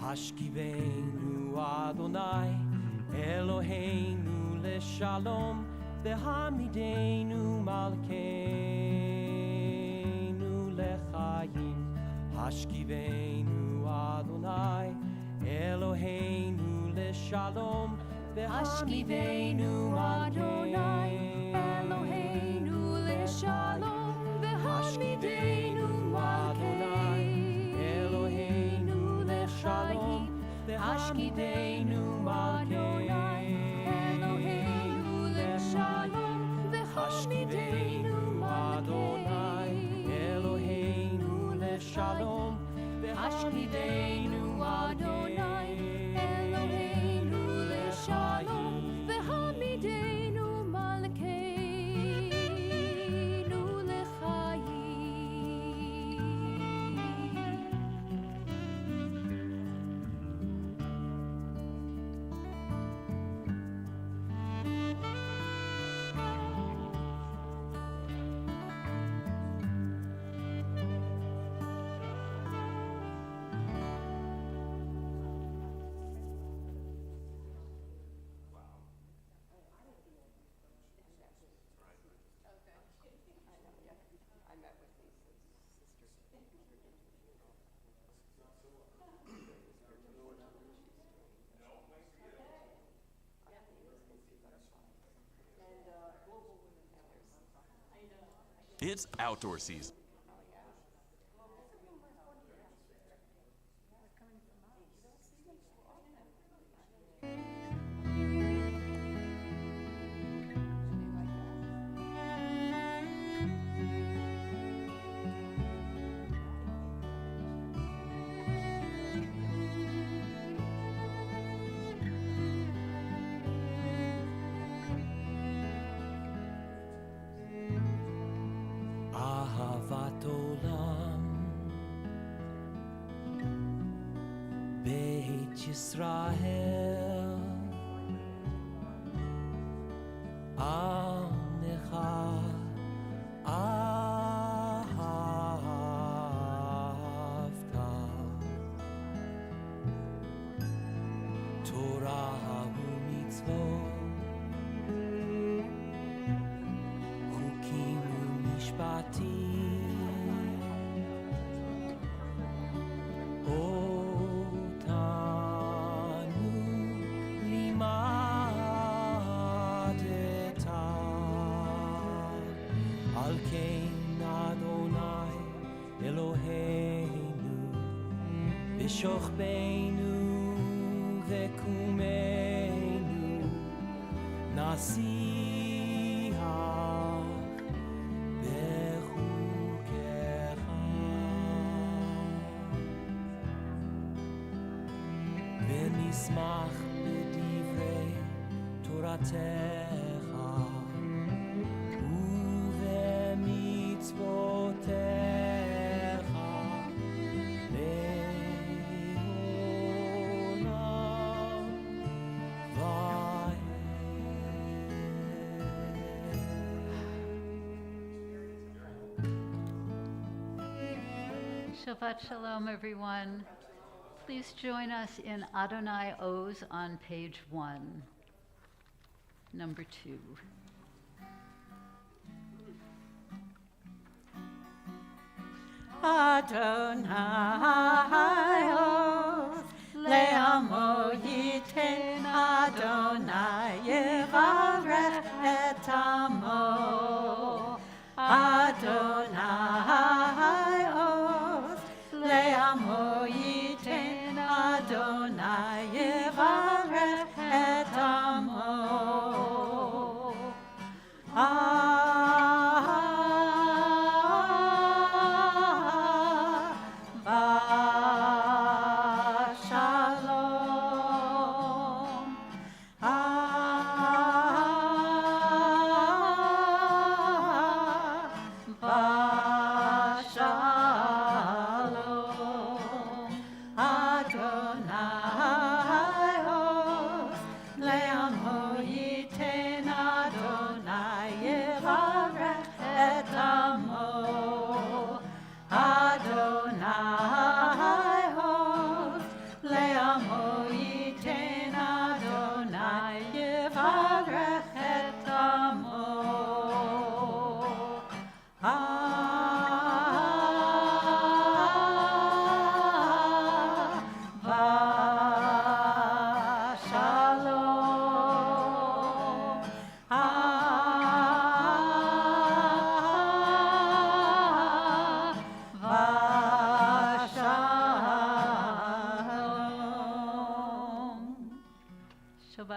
Hashkivenu Adonai Eloheinu leshalom V'hamidenu malkeinu lechayim Hashkivenu Adonai Eloheinu leshalom V'hamidenu Adonai Eloheinu leshalom V'hamidenu Adonai Eloheinu leshalom V'hamidenu Adonai Eloheinu leshalom V'hamidenu Adonai Eloheinu leshalom V'hamidenu Adonai Eloheinu leshalom V'hamidenu malkeinu It's outdoor season. Ahavat olam Beit Yisrael Amecha ahavta Torah u'mitzvot Chukim u'mishpatim Otanu limadeta Al kein Adonai Eloheinu B'shochbeinu v'kumeinu Nasiach b'chukecha V'nismach b'divrei Toratecha u'v'mitzvotecha le'olam va'ed. Shabbat Shalom, everyone. Please join us in Adonai Oz on page 1, number 2. Adonai Oz le'amo yiten Adonai yevarech et amo Adonai Oz le'amo yiten Adonai yevarech et amo Shalom.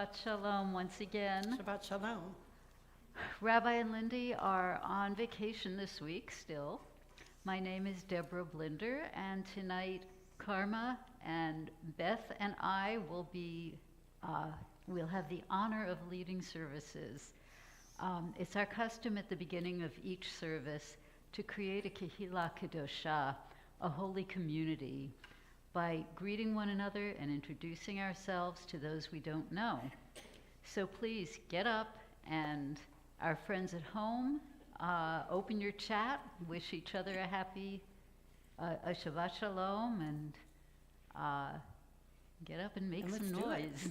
Shabbat Shalom once again. Shabbat Shalom. Rabbi and Lindy are on vacation this week still. My name is Deborah Blinder, and tonight Karma and Beth and I we'll have the honor of leading services. It's our custom at the beginning of each service to create a Kehillah Kedoshah, a holy community, by greeting one another and introducing ourselves to those we don't know. So please get up, and our friends at home, open your chat, wish each other a happy a Shabbat Shalom, and get up and make And some let's do noise.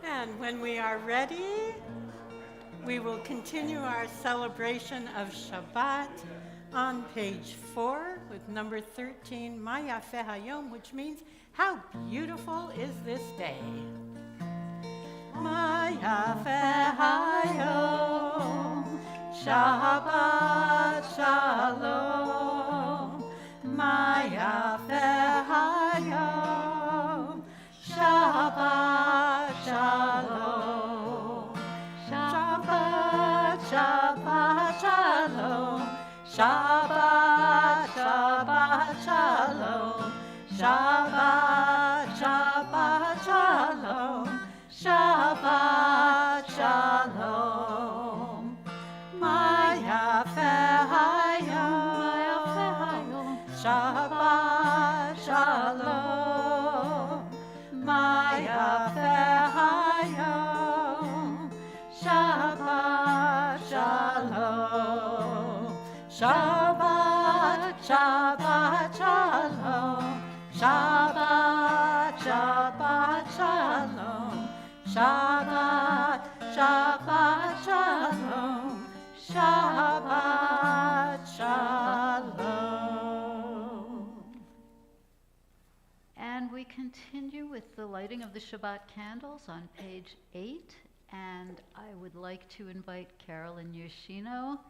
And when we are ready, we will continue our celebration of Shabbat on page 4 with number 13, Ma Yafeh Hayom, which means, how beautiful is this day? Ma Yafeh Hayom, Shabbat Shalom. Ma Yafeh Hayom, Shabbat Shalom. Shabbat, Shabbat Shalom. Shabbat, Shabbat Shalom. Shabbat, Shabbat Shalom. Shabbat Shalom. Ma Yafeh Hayom. Shabbat Shalom. Ma Yafeh Hayom. Shabbat Shalom. Shabbat, Shabbat Shalom. Shabbat, Shabbat Shalom. Shabbat, Shabbat Shalom. Shabbat Shalom. And we continue with the lighting of the Shabbat candles on page 8. And I would like to invite Carolyn Yoshino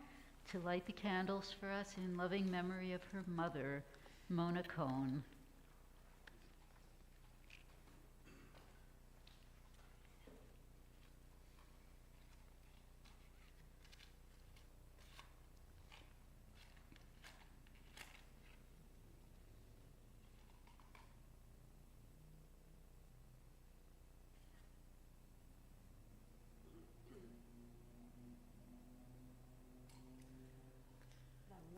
to light the candles for us in loving memory of her mother, Mona Cohn.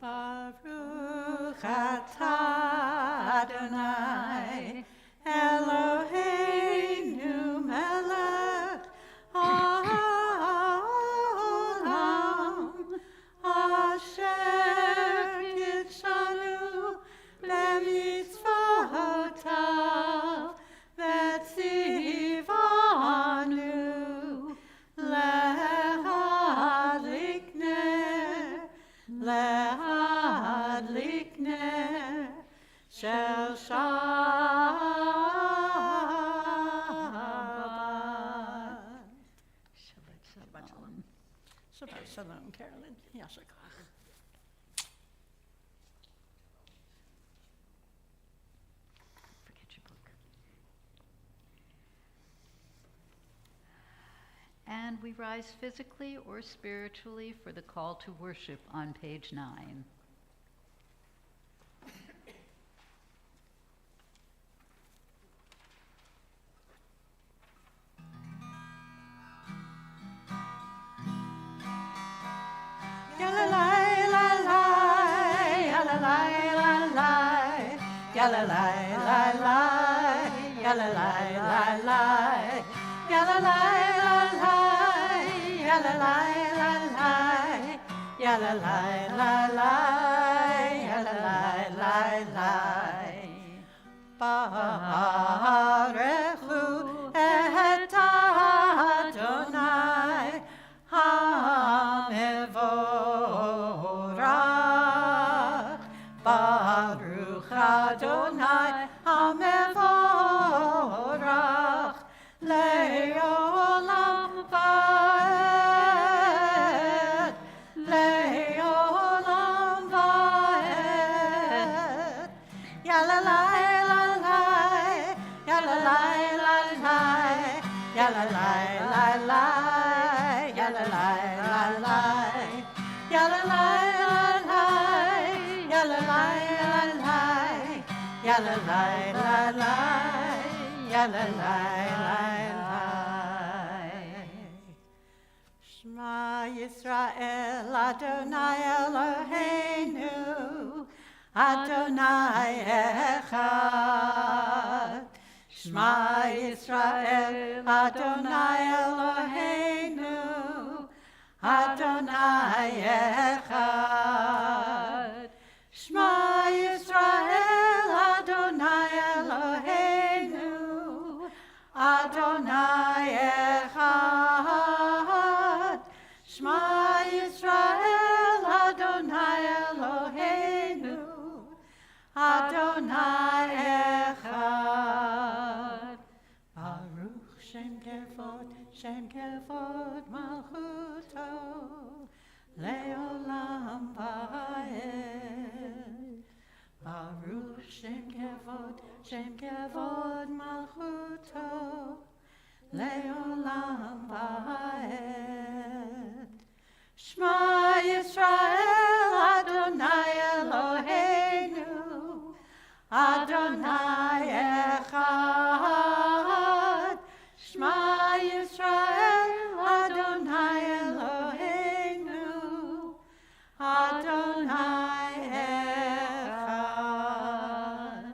Baruch atah Adonai Eloheinu melech haolam asher kitshanu b'mitzvotav v'tzivah Shalom, Carolyn. Yasher koach. Forget your book. And we rise physically or spiritually for the call to worship on page 9. Barechu et Adonai HaMevorach. Baruch Adonai HaMevorach le'olam va'ed, le'olam va'ed. Yalalai, lalai, yalalai, lalai, yalalai, lalai, yalalai, lalai, yalalai, lalai, yalalai, lalai, yalalai, lalai, yalalai, lalai. Shema Yisrael, Adonai Eloheinu, Adonai Echad. Shema Yisrael, Adonai Eloheinu, Adonai Echad. Shema Yisrael, Adonai Eloheinu, Adonai Echad. Shema Yisrael, Adonai Eloheinu, Adonai Echad. Baruch Shem Kevod Malchuto, Le'olam Va'ed. Baruch Shem Kevod Malchuto, Le'olam Va'ed. Shema Yisrael, Adonai Eloheinu, Adonai Echad. Shema Yisrael, Adonai Eloheinu, Adonai Echad.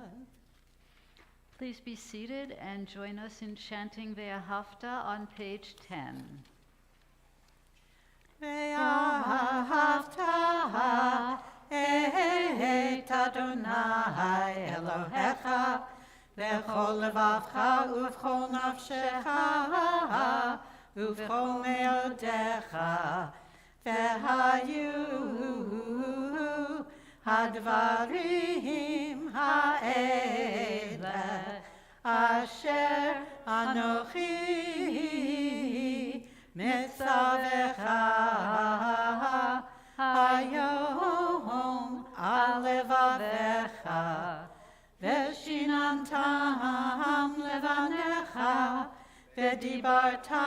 Please be seated and join us in chanting Ve'ahavta on page 10. Ve'ahavta et Adonai Elohecha b'chol levavcha u'v'chol nafshecha u'v'chol me'odecha ve'hayu hadvarim ha'eleh asher anochi mitzavecha hayom al levavecha veshinantam levanecha vedibarta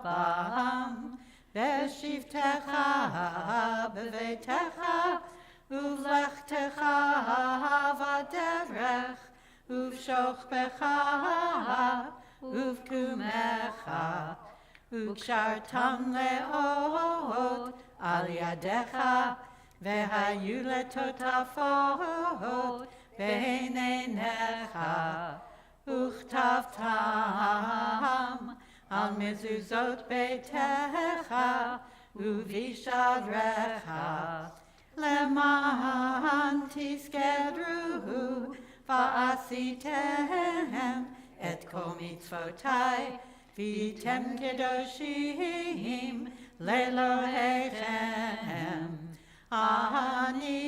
bam veshivtecha bevetecha uvlechtecha vaderech uvshochbecha uvkumecha ukshartam leot al yadecha vehayu letotafot beinenecha uchtavtam al mezuzot beitecha uvisharecha leman tiskedru va'asitem et kol mitzvotai v'yitem kedoshim le'Elohechem. Ani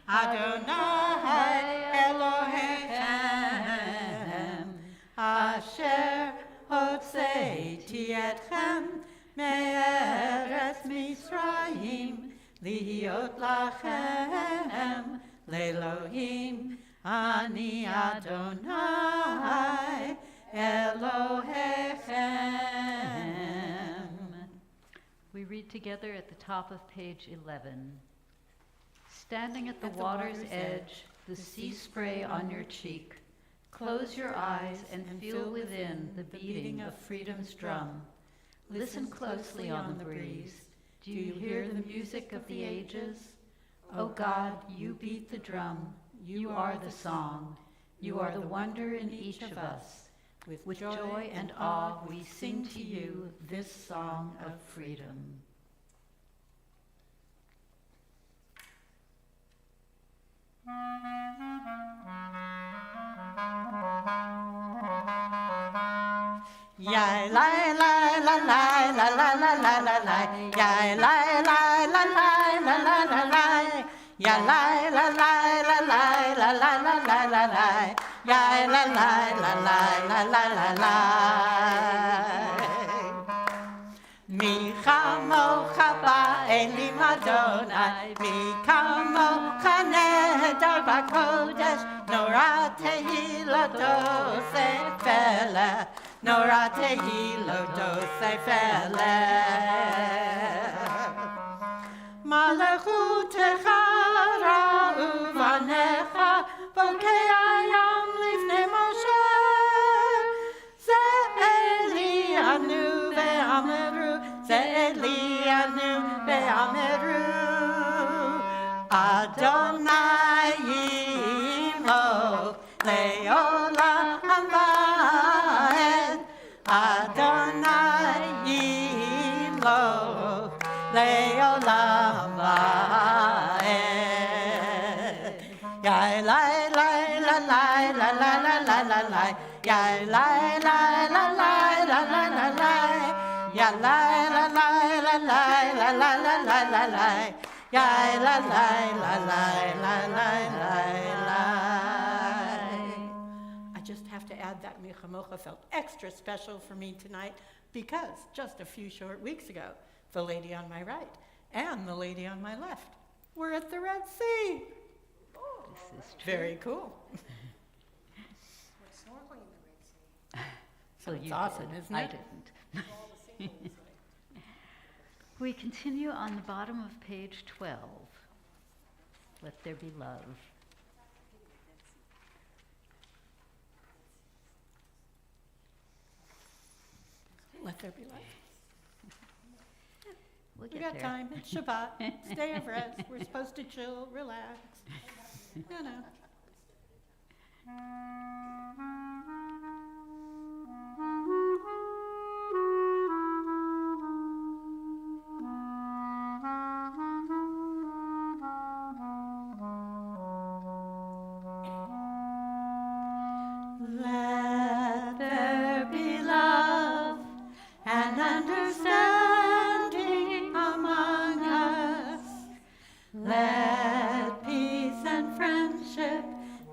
Adonai Elohechem asher hotzeiti etchem Mitzrayim, Liot lachem, Le'Elohim, Ani Adonai, Elohechem. We read together at the top of page 11. Standing at the water's edge, the sea spray on your cheek, close your eyes and feel within the beating of freedom's drum. Listen closely on the breeze. Do you hear the music of the ages? O God, you beat the drum. You are the song. You are the wonder in each of us. With joy and awe we sing to you this song of freedom. Yai lai lai la lai la la la la la lai. Yai lai lai la lai la la la lai. Ya lai la lai la lai la la la la la lai. Yai la lai la lai la la la lai. Mi chamocha ba'elim Adonai, mi kamocha nehedar b'kodesh, nora tehilato sefele, nora tehilato sefele. Malachutecha ra'uvanecha, bokei hayam lifnei Moshe, ze'elianu ve'ameru, ze'elianu ve'ameru, Adonai yimloch le'olam va'ed, Adonai yimloch le'olam va'ed. Yai lai lai la lai la la la la la lai. Yai lai lai la lai la la la lai. Ya lai la lai la lai la la la la la lai. Yai la lai la lai la lai lai lai. I just have to add that Michamocha felt extra special for me tonight because just a few short weeks ago, the lady on my right and the lady on my left were at the Red Sea. This is true. Very cool. So It's you awesome, did. isn't I it? didn't. We continue on the bottom of page 12. Let there be love. Let there be light. We'll We get got there. time. It's Shabbat. It's day of rest. We're supposed to chill, relax. You know. Let there be love and understanding among us. Let peace and friendship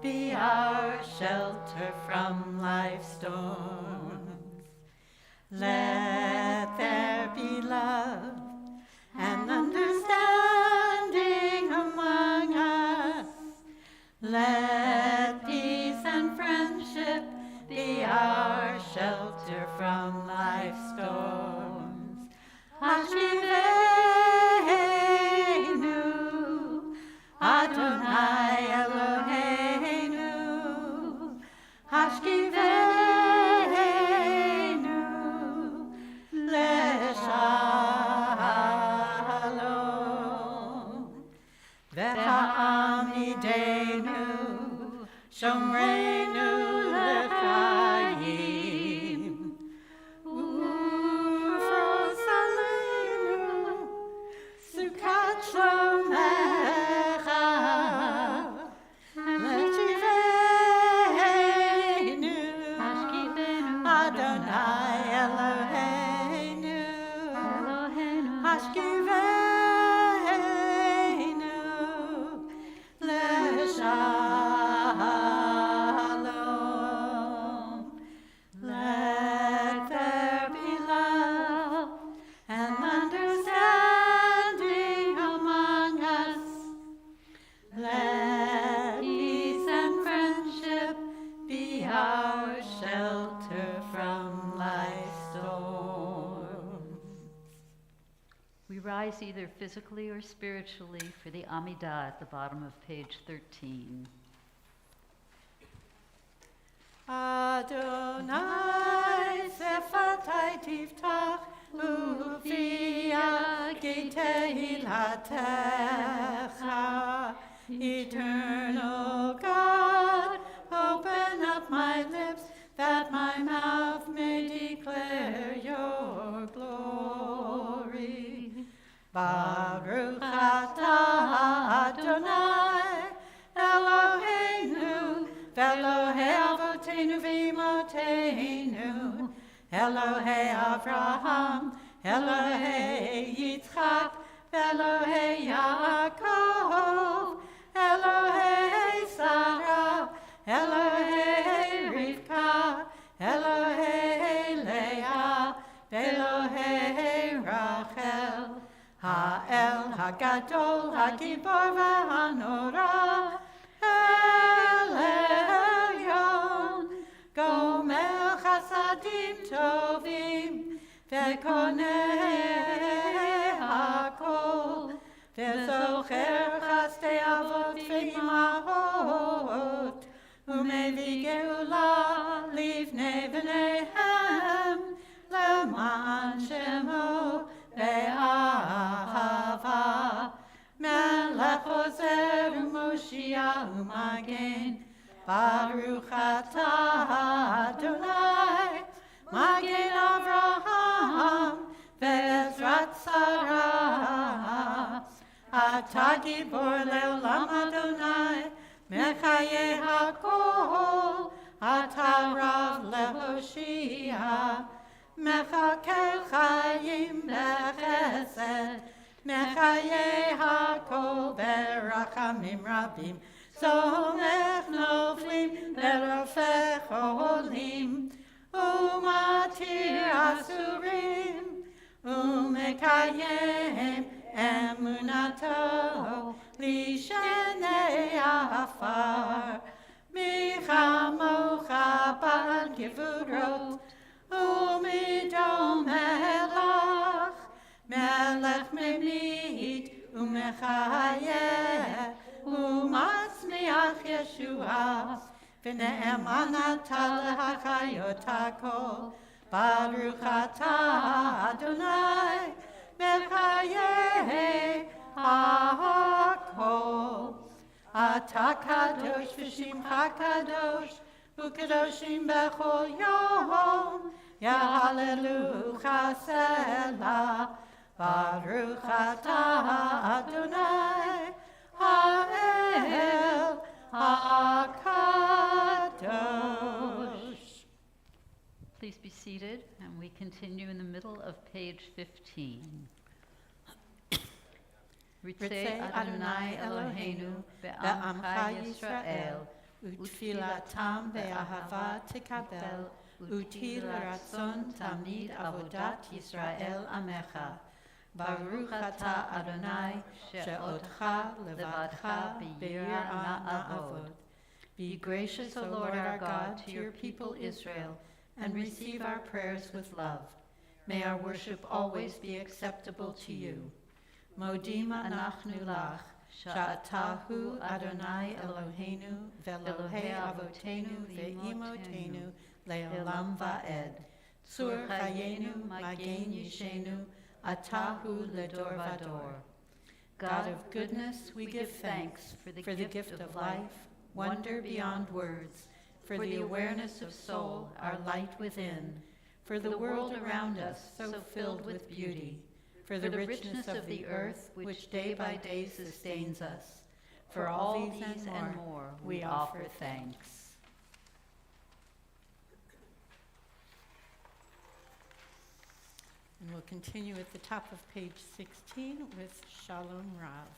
be our shelter from life's storms. Let there be love and understanding among us. Let peace and friendship be our shelter from life's storms. Hashivenu, Adonai Eloheinu. Hashkivenu, Leshalom. Ve'amidenu, Shomreinu l'chaim. Ufrosalenu, Sukat Shlomecha. L'chivenu, Adonai Eloheinu. Hashkivenu, Leshalom. Let there be love and understanding We rise either physically or spiritually for the Amidah at the bottom of page 13. Adonai sefatai tiftach ufia giteilatecha. Eternal God, open up my lips that my mouth may declare your glory. Baruch atah Adonai Eloheinu Elohei Avotenu v'Imotenu, Elohei Avraham, Elohei Yitzchak, Elohei Yaakov, Elohei Sarah, Elohei Rivka, Elohei Leah, Elohei Rachel, Ha'el Hagadol Hagibor v'Hanora, Elyon, Gomer Chasadim Tovim, Vekonei Hakol, Vezocher Chastei Avot Ve'imahot, Umevi Geula Livnei B'neihem, Leman Shemo Be'ahava, Melech Ozer U'Moshiach U'Magen, Baruch atah Adonai, Magen Avraham, Ve'ezrat Sarah, Atah Gibor Le'olam Adonai, Mechayeh HaKol, Atah Rav Le'Hoshia, Mechakel Chayim B'Chesed, Mechayeh HaKol Berachamim Rabim, Somech Noflim Berofech Olim, Umatir Asurim, Umekayem Emunato, Lishenei Afar, Michamocha Bal Gevurot, Umidom Melach, Melech Memit, Umechayeh, Umatzmiach Yeshua, V'ne'emanata l'hachayot hakol, Baruch atah Adonai, Mechayeh hakol. Atah kadosh v'shimcha kadosh, U'kadoshim b'chol yom, Yahalelucha selah, Baruch atah Adonai, Ha'el HaKadosh. Please be seated, and we continue in the middle of page 15. Ritzei Adonai Eloheinu be'amcha Yisrael, Utfilatam be'ahava tekabel, Uti l'ratzon tamid avodat Yisrael amecha. Baruch atah Adonai she'otcha levadcha be'yira na'avod. Be gracious, O Lord our God, to your people Israel, and receive our prayers with love. May our worship always be acceptable to you. Modim anachnu lach, sha'atahu Adonai Eloheinu, ve'Elohei avotenu ve'imotenu, le'olam va'ed. Tzur chayenu, magen yishenu, atahu ledor vador. God of goodness, we give thanks for the gift of life, wonder beyond words, for the awareness of soul, our light within, for the world around us so filled with beauty, for the richness of the earth which day by day sustains us. For all these and more we offer thanks. And we'll continue at the top of page 16 with Shalom Rav.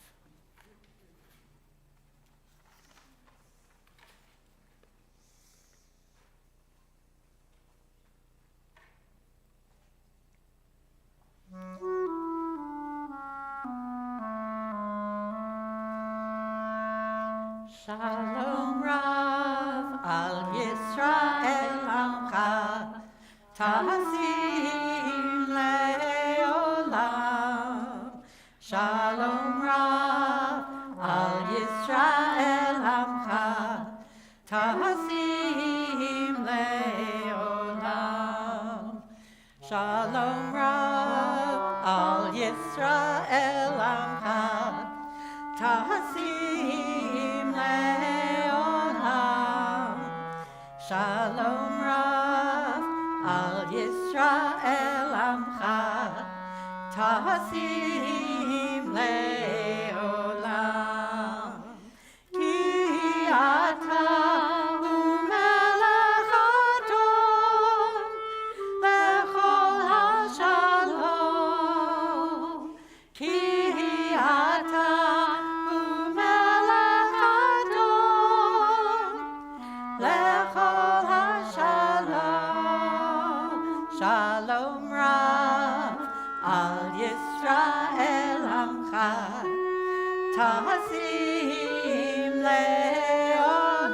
Shalom Rav al Yisrael Amcha Tasim Leolam Shalom Rav al Yisrael Amcha, Tahasim Le'olam. Shalom Rav al Yisrael Amcha, Tahasim Le'olam. Shalom Rav al Yisrael Amcha, Tahasim Le'olam. Ki ata hu melech adon lechol hashalom. Ki ata hu melech adon lechol hashalom. Shalom Rav al Yisrael Amcha, Tahasim Le'olam.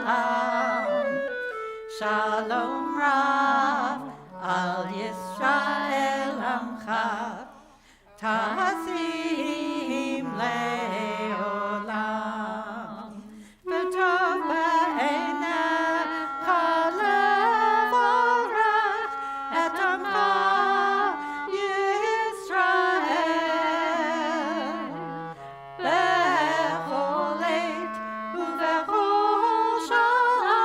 Shalom Rav al Yisrael Amcha, Tahasim Le'olam. V'tov ba'einecha levorech et amcha Yisrael. Bechol עת ובכל שעה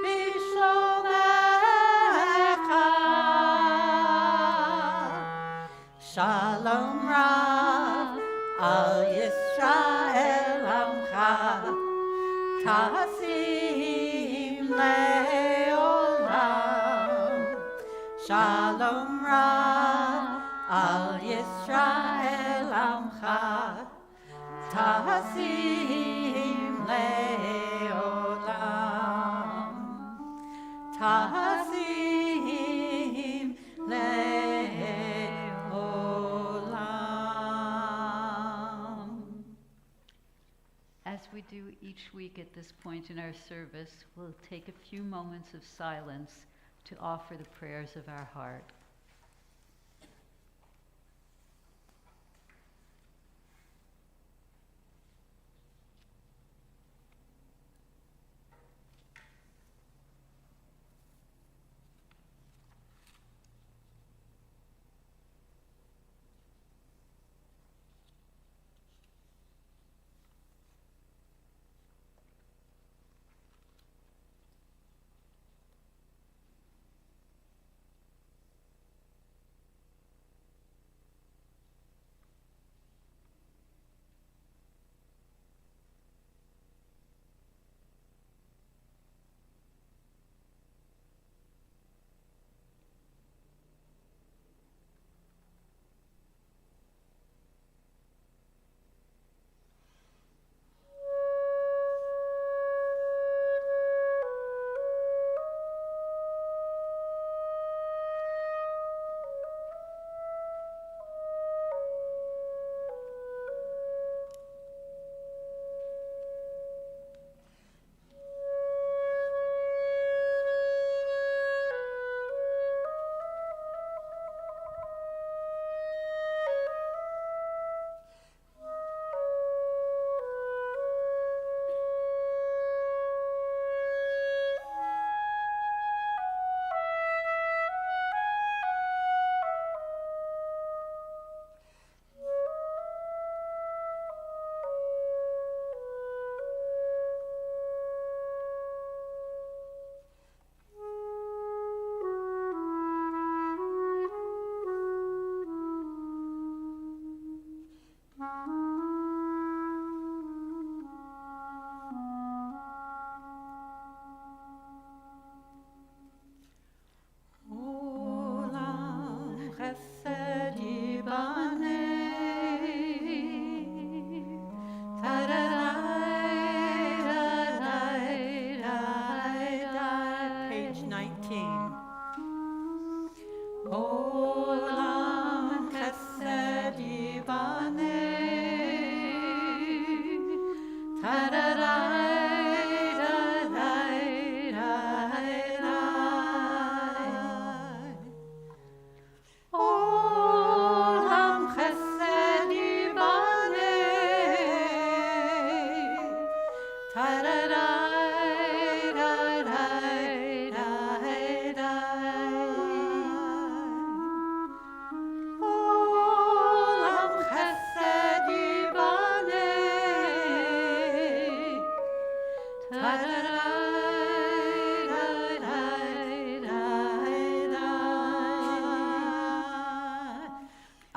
בשלומך. Shalom Rav al Yisrael Amcha, Tahasim Le'olam. Shalom Rav al Yisrael Amcha, Tahasim Le'olam. Tahasim Le'olam. As we do each week at this point in our service, we'll take a few moments of silence to offer the prayers of our heart.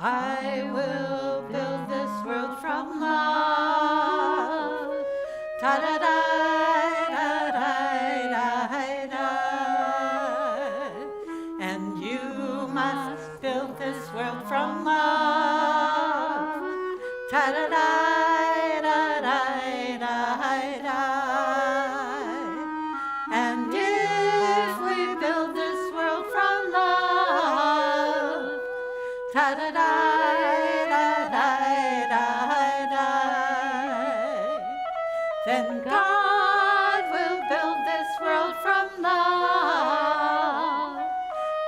I will build this world from love. Ta-da-da-da-da-da-da. And you must build this world from love. Ta-da-da-da-da-da-da. And if we build this world from love, ta-da-da-da-da-da-da, then God will build this world from love.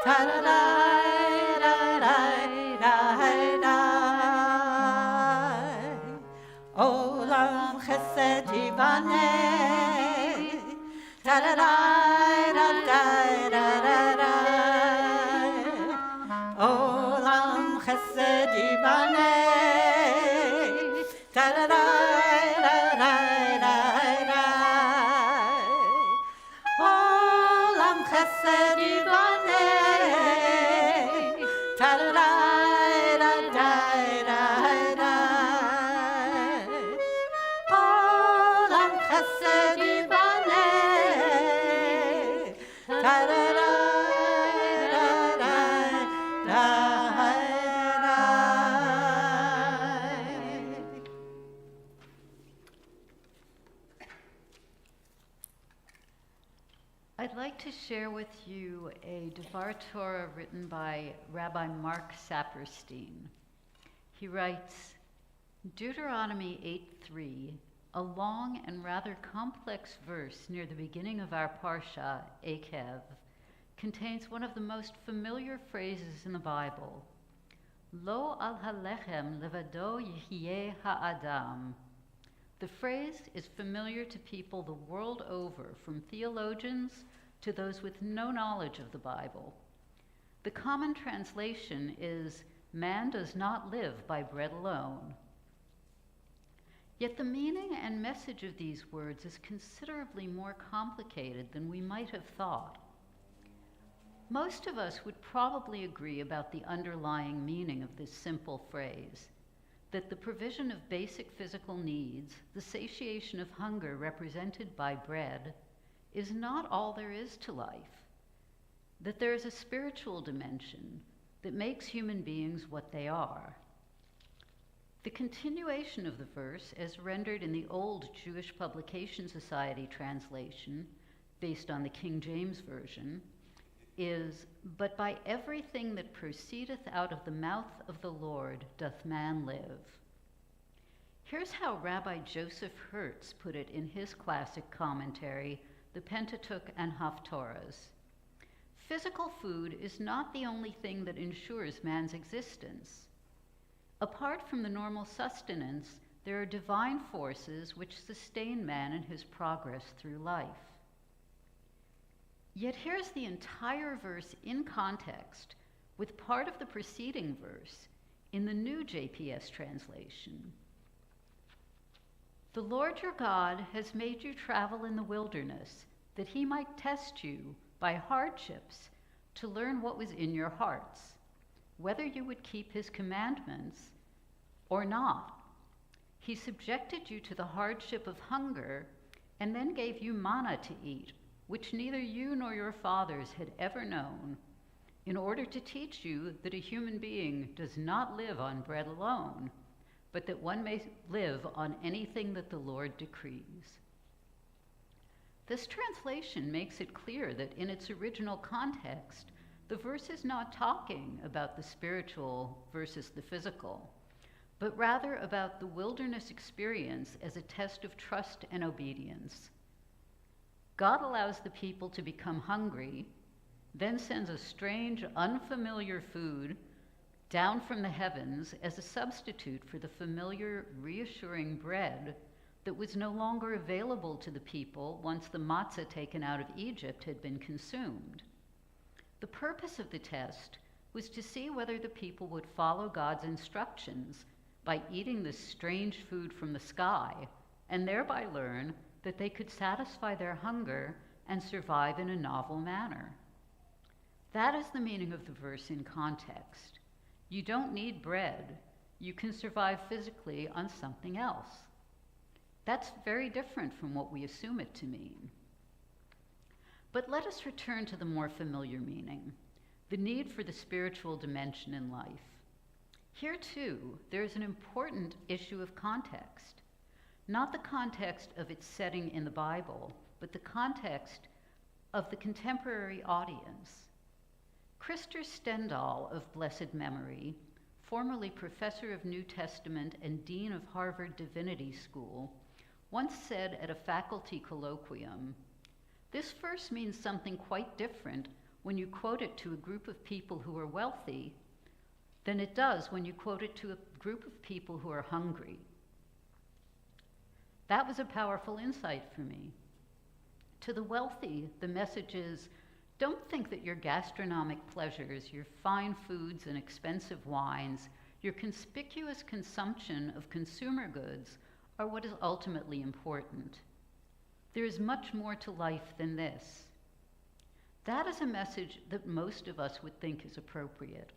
Ta-da-da-da-da-da-da. Olam chesed yibaneh. Ta-da-da-da-da-da-da. Olam chesed yibaneh. Ta-da-da-da-da-da-da. Olam chesed yibaneh. Ta-da-da-da-da-da-da. Olam chesed yibaneh. Ta-da-da-da-da-da. I'd like to share with you a Devar Torah written by Rabbi Mark Saperstein. He writes, Deuteronomy 8:3, a long and rather complex verse near the beginning of our Parsha, Akev, contains one of the most familiar phrases in the Bible. Lo al halechem levado yihyeh ha'adam. The phrase is familiar to people the world over, from theologians to those with no knowledge of the Bible. The common translation is, man does not live by bread alone. Yet the meaning and message of these words is considerably more complicated than we might have thought. Most of us would probably agree about the underlying meaning of this simple phrase, that the provision of basic physical needs, the satiation of hunger represented by bread, is not all there is to life, that there is a spiritual dimension that makes human beings what they are. The continuation of the verse, as rendered in the old Jewish Publication Society translation, based on the King James Version, is, but by everything that proceedeth out of the mouth of the Lord doth man live. Here's how Rabbi Joseph Hertz put it in his classic commentary, The Pentateuch and Haftorahs. Physical food is not the only thing that ensures man's existence. Apart from the normal sustenance, there are divine forces which sustain man in his progress through life. Yet here's the entire verse in context, with part of the preceding verse in the new JPS translation. The Lord your God has made you travel in the wilderness, that he might test you by hardships to learn what was in your hearts, whether you would keep his commandments or not. He subjected you to the hardship of hunger and then gave you manna to eat, which neither you nor your fathers had ever known, in order to teach you that a human being does not live on bread alone, but that one may live on anything that the Lord decrees. This translation makes it clear that in its original context, the verse is not talking about the spiritual versus the physical, but rather about the wilderness experience as a test of trust and obedience. God allows the people to become hungry, then sends a strange, unfamiliar food down from the heavens as a substitute for the familiar, reassuring bread that was no longer available to the people once the matzah taken out of Egypt had been consumed. The purpose of the test was to see whether the people would follow God's instructions by eating this strange food from the sky, and thereby learn that they could satisfy their hunger and survive in a novel manner. That is the meaning of the verse in context. You don't need bread. You can survive physically on something else. That's very different from what we assume it to mean. But let us return to the more familiar meaning, the need for the spiritual dimension in life. Here, too, there is an important issue of context. Not the context of its setting in the Bible, but the context of the contemporary audience. Christer Stendahl of blessed memory, formerly professor of New Testament and dean of Harvard Divinity School, once said at a faculty colloquium, "This verse means something quite different when you quote it to a group of people who are wealthy than it does when you quote it to a group of people who are hungry." That was a powerful insight for me. To the wealthy, the message is, don't think that your gastronomic pleasures, your fine foods and expensive wines, your conspicuous consumption of consumer goods are what is ultimately important. There is much more to life than this. That is a message that most of us would think is appropriate.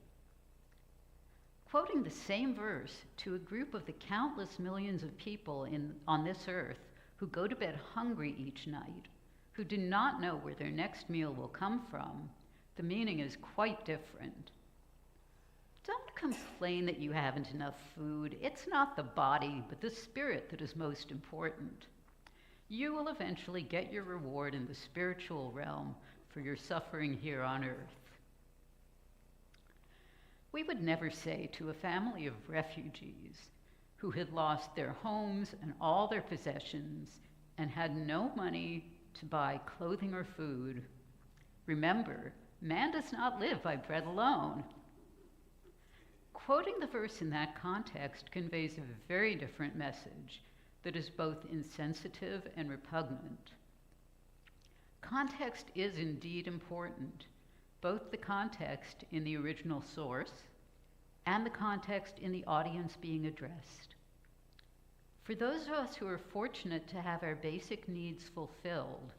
Quoting the same verse to a group of the countless millions of people on this earth who go to bed hungry each night, who do not know where their next meal will come from, the meaning is quite different. Don't complain that you haven't enough food. It's not the body, but the spirit that is most important. You will eventually get your reward in the spiritual realm for your suffering here on earth. We would never say to a family of refugees who had lost their homes and all their possessions and had no money to buy clothing or food, "Remember, man does not live by bread alone." Quoting the verse in that context conveys a very different message that is both insensitive and repugnant. Context is indeed important, both the context in the original source and the context in the audience being addressed. For those of us who are fortunate to have our basic needs fulfilled,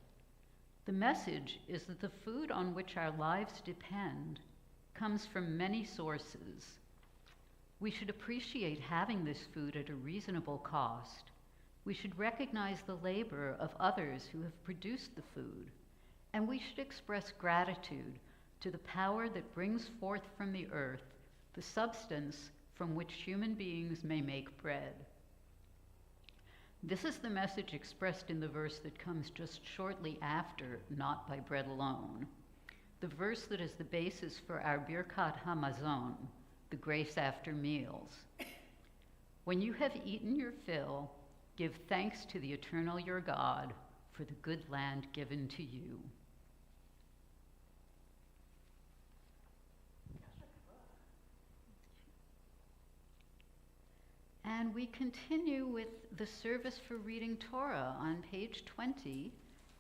the message is that the food on which our lives depend comes from many sources. We should appreciate having this food at a reasonable cost. We should recognize the labor of others who have produced the food, and we should express gratitude to the power that brings forth from the earth the substance from which human beings may make bread. This is the message expressed in the verse that comes just shortly after, "not by bread alone," the verse that is the basis for our Birkat Hamazon, the grace after meals. "When you have eaten your fill, give thanks to the eternal your God for the good land given to you." And we continue with the service for reading Torah on page 20,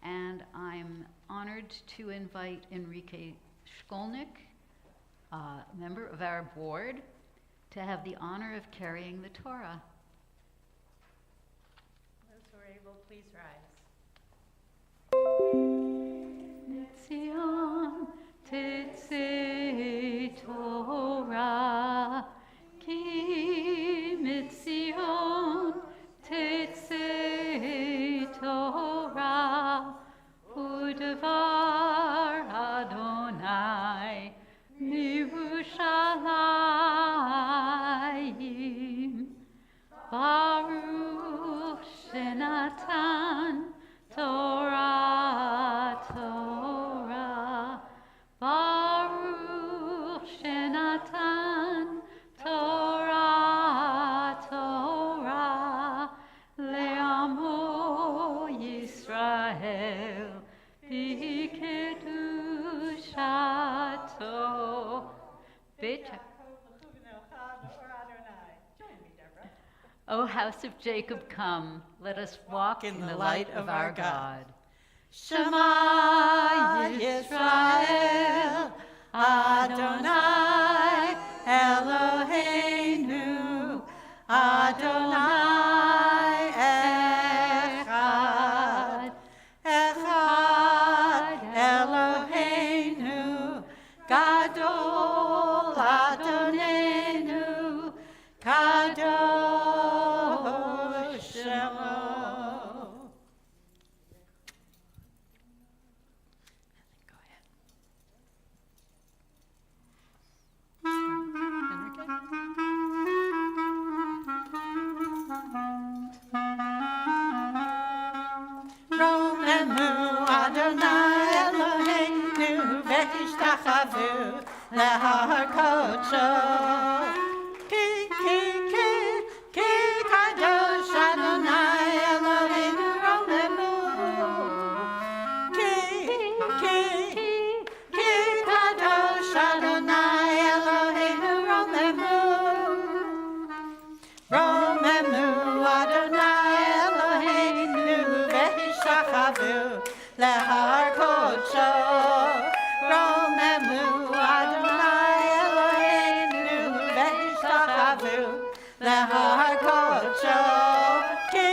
and I'm honored to invite Enrique Shkolnik, a member of our board, to have the honor of carrying the Torah. Those who are able, please rise. Tzion tetzei Torah, ki mitzion tetzei Torah, u'devar Adonai miYerushalayim. Baruch Shenatan Torah, Torah. Baruch Shenatan Torah, Torah. Le'amo Yisrael b'kedushato. O house of Jacob, come, let us walk in the light of our God. Shema Yisrael, Adonai Eloheinu, Adonai Echad, Echad Eloheinu, Gadol Adonai. Kadoshemo. Go ahead. Romemu Adonai Eloheinu v'ishtachavu lehar kodsho. Ki kadosh Adonai Eloheinu romemu. Ki kadosh Adonai Eloheinu romemu. Romemu Adonai Eloheinu v'ishtachavu lehar kodsho. Romemu Adonai Eloheinu v'ishtachavu lehar kodsho. Ki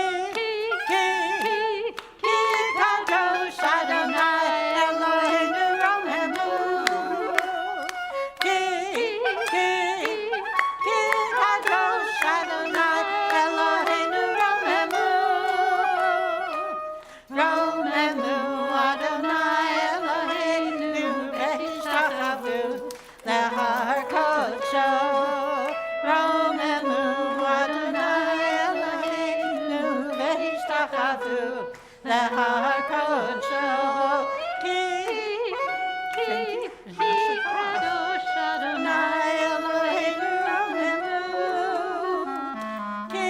kadosh Adonai Eloheinu romemu. Ki kadosh Adonai Eloheinu romemu. Romemu Adonai Eloheinu v'ishtachavu lehar kodsho. Romemu Adonai Eloheinu v'ishtachavu lehar kodsho. Ki kadosh Adonai Eloheinu romemu. Ki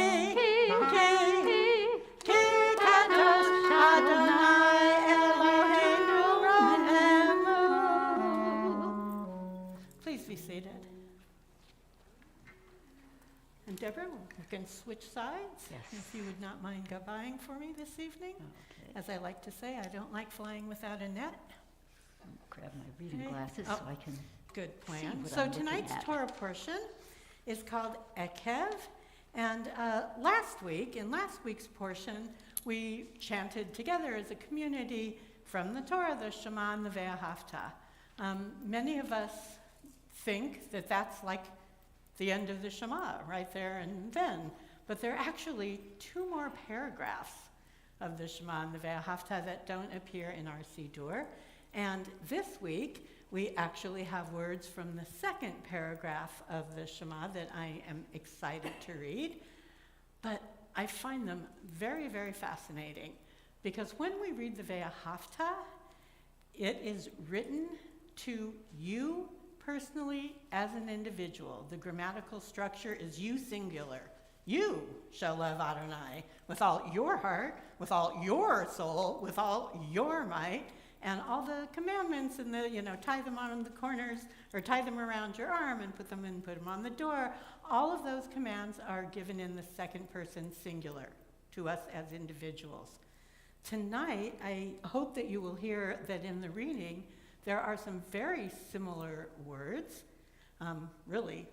kadosh Adonai Eloheinu romemu. Please be seated. And Deborah, we can switch sides. Yes. If you would not mind goodbying for me this evening. Okay. As I like to say, I don't like flying without a net. Grab my reading Okay. glasses Oh. so I can. Good plan. what So I'm looking tonight's at. Torah portion is called Ekev. And in last week's portion, we chanted together as a community from the Torah, the Shema and the Ve'ahavta. Many of us think that that's like the end of the Shema, right there and then. But there are actually 2 more paragraphs of the Shema and the Ve'ahavta that don't appear in our Siddur. And this week, we actually have words from the second paragraph of the Shema that I am excited to read. But I find them very, very fascinating, because when we read the Ve'ahavta, it is written to you personally as an individual. The grammatical structure is you singular. You shall love Adonai with all your heart, with all your soul, with all your might, and all the commandments and tie them on the corners or tie them around your arm and put them on the door. All of those commands are given in the second person singular to us as individuals. Tonight, I hope that you will hear that in the reading, there are some very similar words, really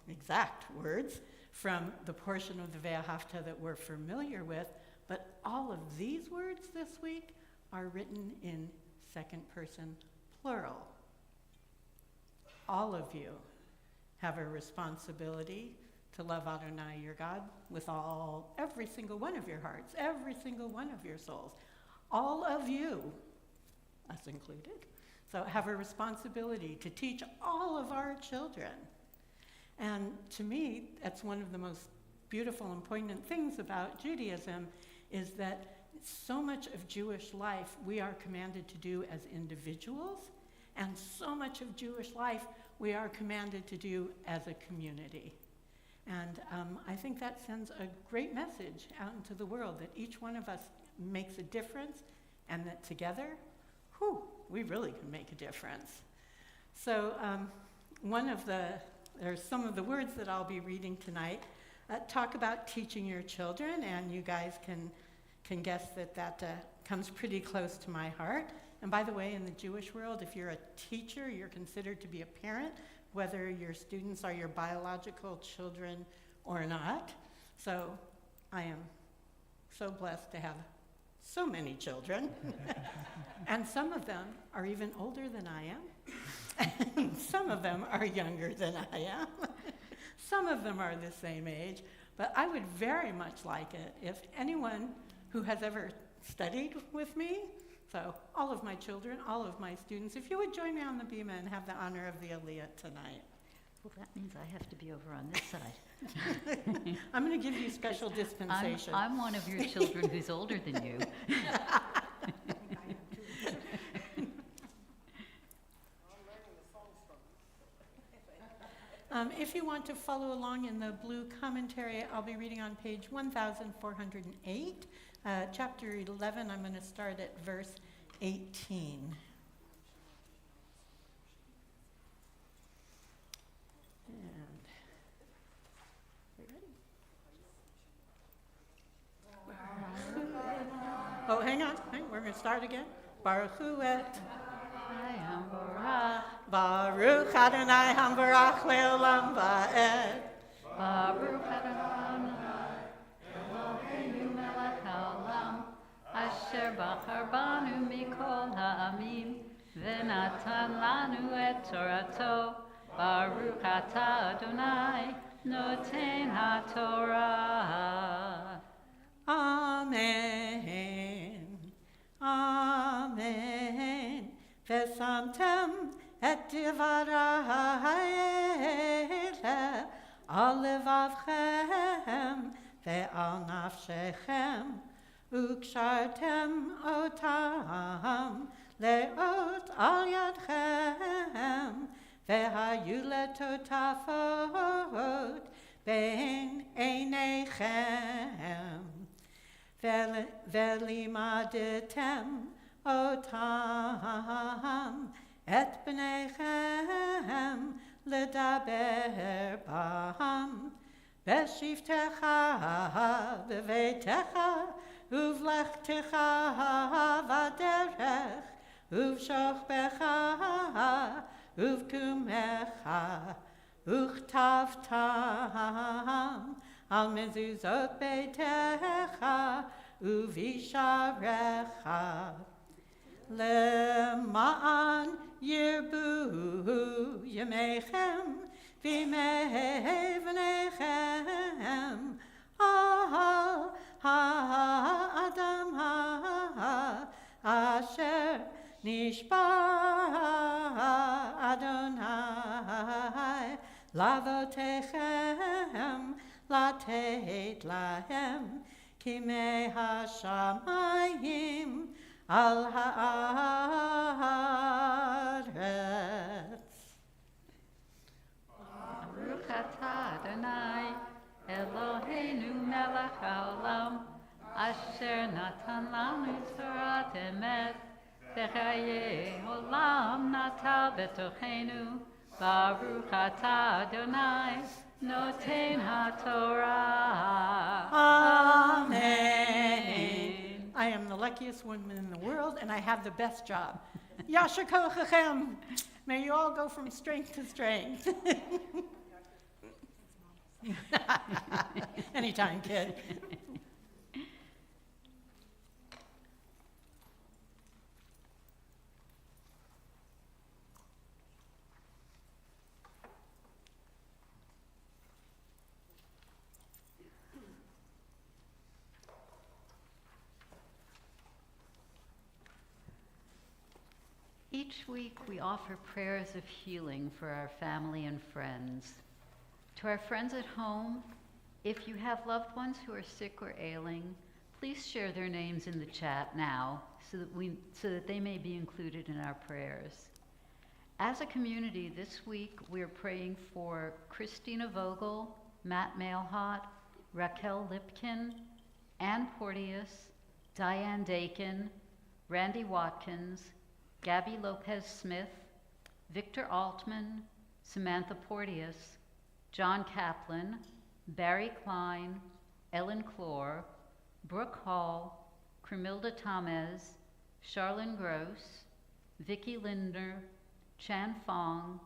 exact words, from the portion of the Ve'ahavta that we're familiar with, but all of these words this week are written in second person plural. All of you have a responsibility to love Adonai your God with every single one of your hearts, every single one of your souls. All of you, us included, so have a responsibility to teach all of our children. And to me, that's one of the most beautiful and poignant things about Judaism, is that so much of Jewish life we are commanded to do as individuals, and so much of Jewish life we are commanded to do as a community. And I think that sends a great message out into the world, that each one of us makes a difference, and that together, we really can make a difference. So there's some of the words that I'll be reading tonight talk about teaching your children, and you guys can guess that comes pretty close to my heart. And by the way, in the Jewish world, if you're a teacher, you're considered to be a parent, whether your students are your biological children or not. So I am so blessed to have so many children. And some of them are even older than I am. And some of them are younger than I am. Some of them are the same age, but I would very much like it if anyone who has ever studied with me, so all of my children, all of my students, if you would join me on the bima and have the honor of the aliyah tonight. Well, that means I have to be over on this side. I'm going to give you special dispensation. I'm one of your children who's older than you. If you want to follow along in the blue commentary, I'll be reading on page 1408, chapter 11. I'm going to start at verse 18. And are you ready? Oh, hang on. We're going to start again. Baruch Hu et Baruch Adonai Hambarach Leolam Va'ed. Baruch Adonai Eloheinu melech haolam, asher bachar banu mikol ha'amim, v'natan lanu et torato. Baruch atah Adonai noten ha'torah. Amen. Amen. V'samtem et divarei haele al levavchem ve'al nafshechem ukshartem otam leot al yadchem ve'hayu letotafot ben einechem ve'limadetem otam et bnechem ledaber bam b'shivtecha b'veitecha uvlechtecha v'derech uvshochbecha uvkumecha uchtavtam al mezuzot beitecha uvisharecha Lema'an yirbu yemechem v'imei v'nechem ha'adam asher nishba Adonai lavotechem latet lahem kimei hashamayim al haaretz. Baruch atah Adonai Eloheinu melech haolam, asher natan lanu torat emet, v'chayei olam natal betochenu. Baruch atah Adonai noten haTorah. Amen. I am the luckiest woman in the world, and I have the best job. Yasher kochachem. May you all go from strength to strength. Anytime, kid. Each week we offer prayers of healing for our family and friends. To our friends at home, if you have loved ones who are sick or ailing, please share their names in the chat now so that they may be included in our prayers. As a community, this week we are praying for Christina Vogel, Matt Mailhot, Raquel Lipkin, Ann Porteous, Diane Dakin, Randy Watkins, Gabby Lopez-Smith, Victor Altman, Samantha Porteous, John Kaplan, Barry Klein, Ellen Clore, Brooke Hall, Cremilda Tamez, Charlene Gross, Vicki Lindner, Chan Fong,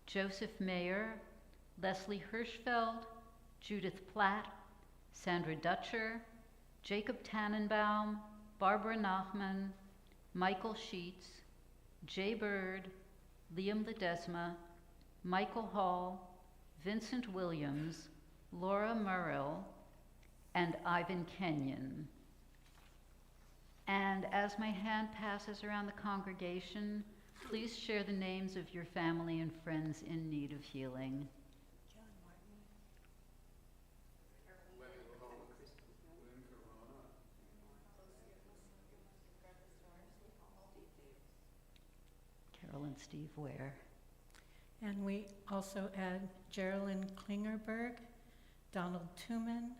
Joseph Mayer, Leslie Hirschfeld, Judith Platt, Sandra Dutcher, Jacob Tannenbaum, Barbara Nachman, Michael Sheets, Jay Bird, Liam Ledesma, Michael Hall, Vincent Williams, Laura Murrell, and Ivan Kenyon. And as my hand passes around the congregation, please share the names of your family and friends in need of healing. Carol and Steve Ware. And we also add Geraldine Klingerberg, Donald Tuman,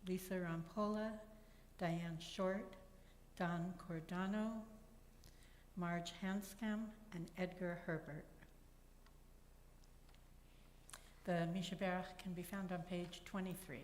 Lisa Rampola, Diane Short, Don Cordano, Marge Hanscom, and Edgar Herbert. The Mishaberach can be found on page 23.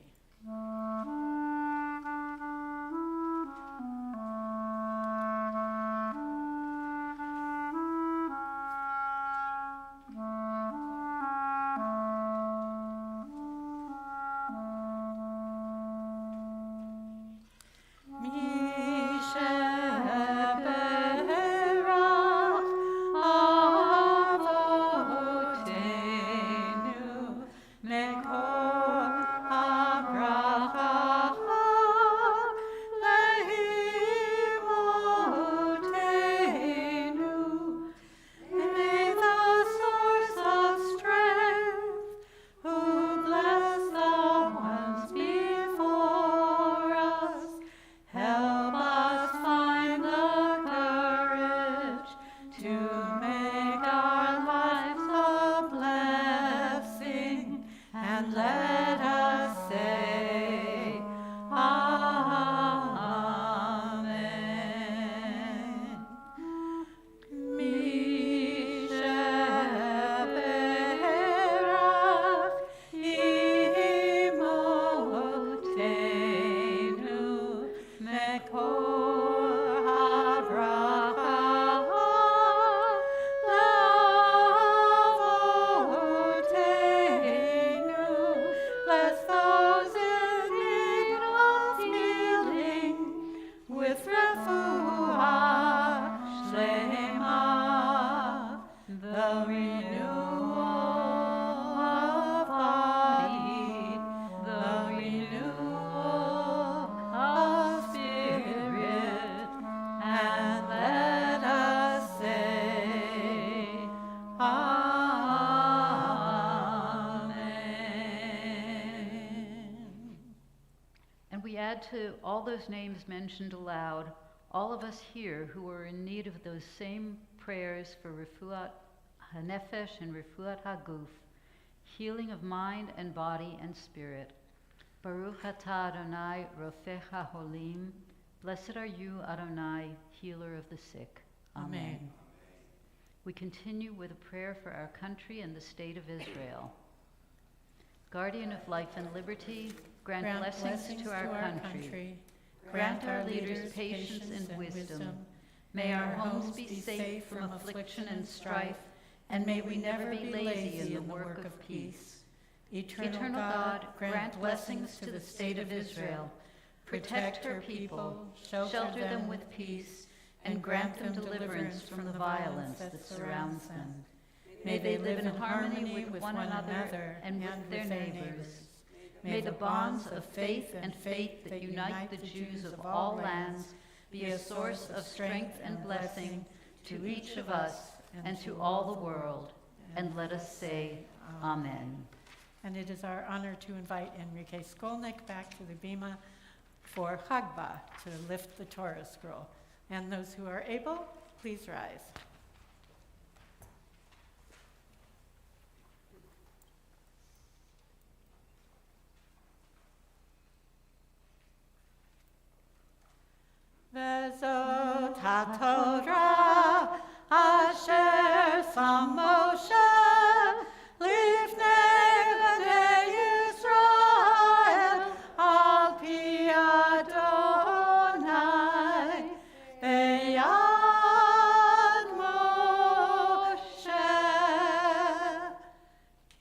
To all those names mentioned aloud, all of us here who are in need of those same prayers for Refuat HaNefesh and Refuat HaGuf, healing of mind and body and spirit. Baruch atah Adonai Rofech HaHolim. Blessed are you, Adonai, healer of the sick. Amen. We continue with a prayer for our country and the state of Israel. Guardian of life and liberty, grant blessings to our country. Grant our leaders patience and wisdom. May our homes be safe from affliction and strife, and may we never be lazy in the work of peace. Eternal God, grant blessings to the state of Israel. Protect her people, shelter them with peace, and grant them deliverance from the violence that surrounds them. May they live in harmony with one another and with their neighbors. May the bonds of faith and faith that unite the Jews of all lands be a source of strength and blessing to each of us and to all the world. And let us say, Amen. And it is our honor to invite Enrique Skolnick back to the Bima for Chagbah, to lift the Torah scroll. And those who are able, please rise. Vezot HaTorah asher sam Moshe lifnei bnei Yisrael al pi Adonai beyad Moshe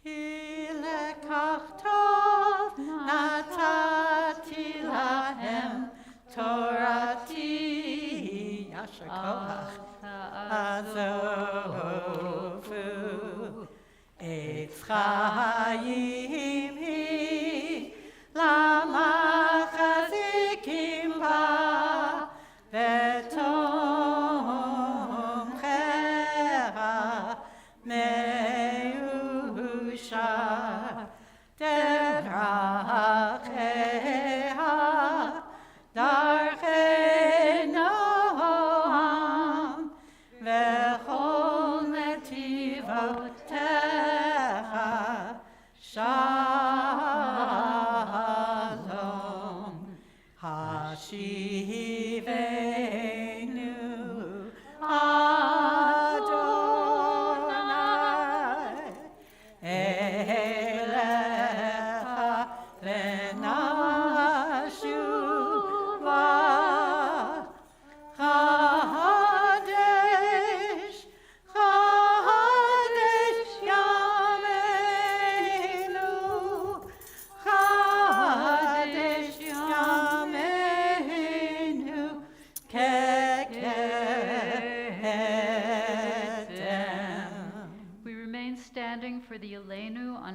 ki lekach tov natati lahem Torati Yasher Koach Azovu Eitz Chayim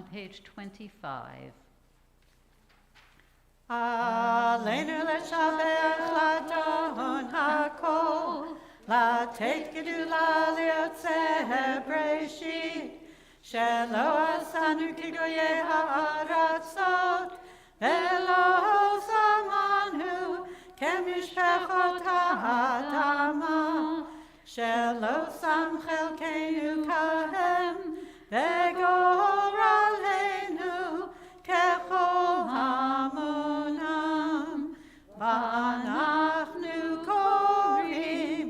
on page 25. Aleinu leshabech ladon hakol, לתת גדולה ליוצא בראשית, שלא עשנו כגויי הארצות, ולא שמענו כמשפחות האדמה, שלא שם חלקנו כהם, וגורלנו ככל המונם, ואנחנו קוראים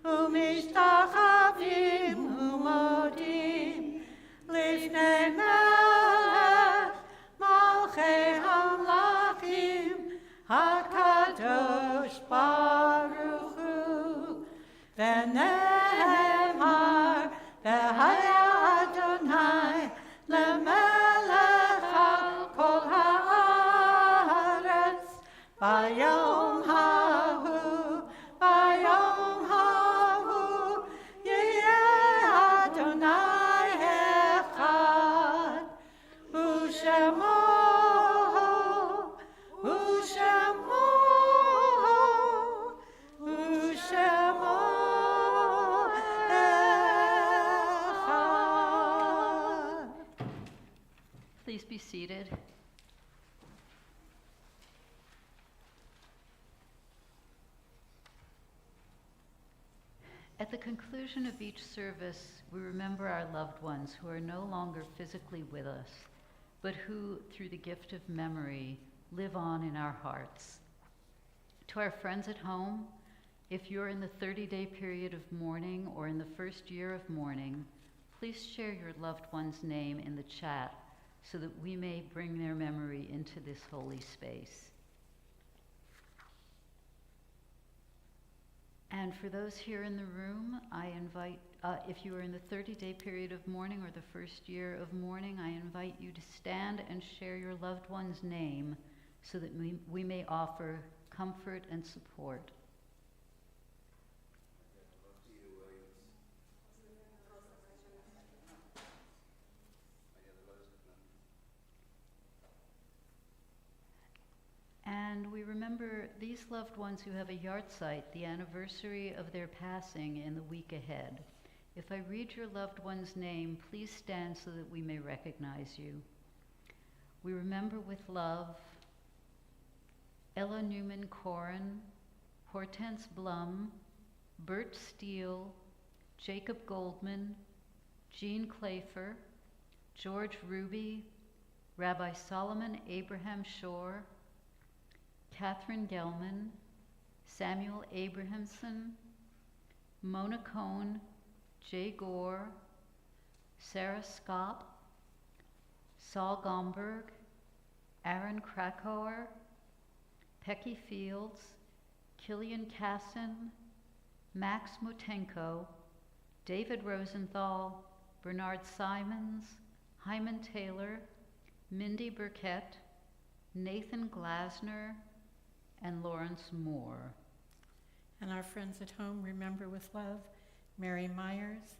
ומשתחווים ומודים לפני מלך מלכי המלכים הקדוש ברוך הוא, ונאמר והיה אדוני למלך על כל הארץ ביום ההוא, ביום ההוא יהיה אדוני אחד, ושמו אחד. Please be seated. At the conclusion of each service, we remember our loved ones who are no longer physically with us, but who, through the gift of memory, live on in our hearts. To our friends at home, if you're in the 30-day period of mourning or in the first year of mourning, please share your loved one's name in the chat so that we may bring their memory into this holy space. And for those here in the room, I invite, if you are in the 30-day period of mourning or the first year of mourning, I invite you to stand and share your loved one's name so that we may offer comfort and support. And we remember these loved ones who have a yahrzeit, the anniversary of their passing in the week ahead. If I read your loved one's name, please stand so that we may recognize you. We remember with love Ella Newman Corin, Hortense Blum, Bert Steele, Jacob Goldman, Jean Clafer, George Ruby, Rabbi Solomon Abraham Shore, Catherine Gelman, Samuel Abrahamson, Mona Cohn, Jay Gore, Sarah Scott, Saul Gomberg, Aaron Krakauer, Pecky Fields, Killian Casson, Max Mutenko, David Rosenthal, Bernard Simons, Hyman Taylor, Mindy Burkett, Nathan Glasner, and Lawrence Moore. And our friends at home remember with love Mary Myers,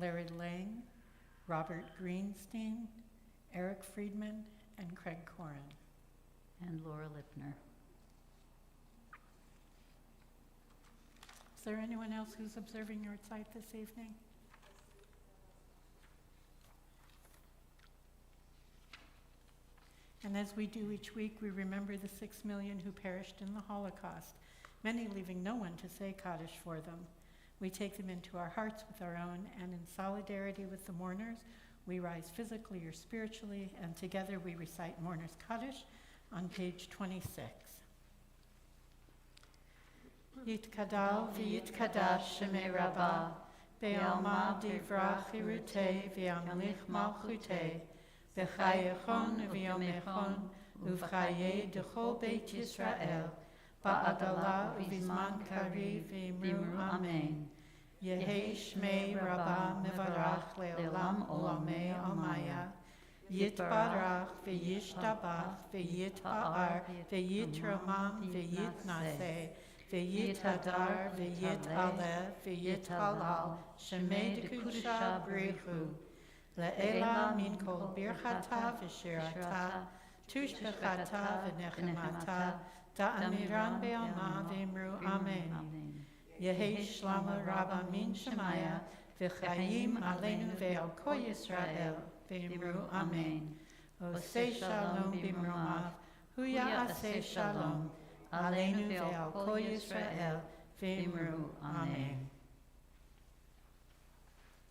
Larry Lang, Robert Greenstein, Eric Friedman, and Craig Corin. And Laura Lipner. Is there anyone else who's observing your site this evening? And as we do each week, we remember the 6 million who perished in the Holocaust, many leaving no one to say Kaddish for them. We take them into our hearts with our own, and in solidarity with the mourners, we rise physically or spiritually, and together we recite Mourners Kaddish on page 26. Yitkadal v'yitkadash shemei Rabbah, be'alma divrach irutei v'yamlich malchutei, b'chayechon v'yomechon, uv'chayei d'chol beit Yisrael, ba'adala uv'zman kariv v'imru amen. Yehei shmei Rabbah mevarach le'olam olamei almaya, yitbarach v'yishtabach v'yitpa'ar v'yitromam v'yitnaseh, v'yitadar v'yitaleh v'yithalal, shemei dekudusha brichu, Le'ela min kol birchata v'shirata, tushbechata v'nechemata, da'amiran be'alma v'imru amen. Yehi shlama rabba min shemaya, v'chayim aleinu ve'al kol Yisrael, v'imru amen. Oseh shalom b'mromav, huya aseh shalom, aleinu ve'al kol Yisrael, v'imru amen.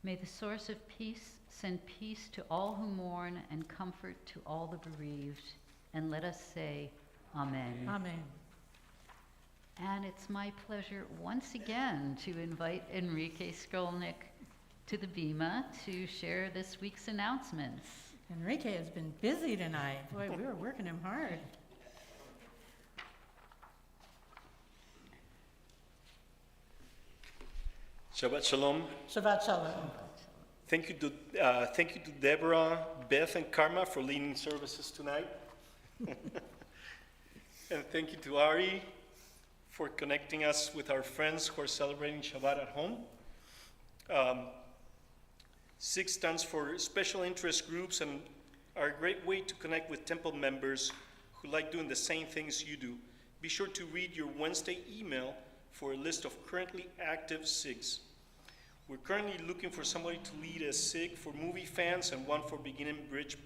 May the source of peace send peace to all who mourn and comfort to all the bereaved. And let us say, Amen. Amen. And it's my pleasure once again to invite Enrique Skolnick to the Bima to share this week's announcements. Enrique has been busy tonight. Boy, we were working him hard. Shabbat Shalom. Shabbat Shalom. Thank you to Deborah, Beth, and Karma for leading services tonight. And thank you to Ari for connecting us with our friends who are celebrating Shabbat at home. SIG stands for Special Interest Groups and are a great way to connect with temple members who like doing the same things you do. Be sure to read your Wednesday email for a list of currently active SIGs. We're currently looking for somebody to lead a SIG for movie fans and one for beginning bridge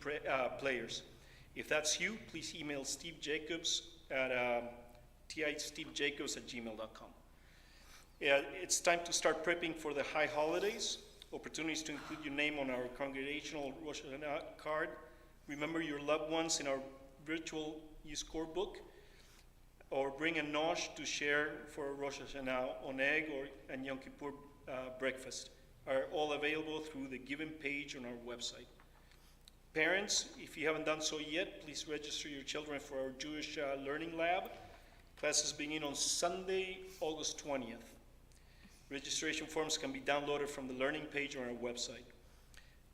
players. If that's you, please email Steve Jacobs at tistevejacobs@gmail.com. It's time to start prepping for the high holidays. Opportunities to include your name on our congregational Rosh Hashanah card. Remember your loved ones in our virtual Yizkor book, or bring a nosh to share for Rosh Hashanah oneg and Yom Kippur breakfast. Are all available through the given page on our website. Parents, if you haven't done so yet, please register your children for our Jewish Learning Lab. Classes begin on Sunday, August 20th. Registration forms can be downloaded from the learning page on our website.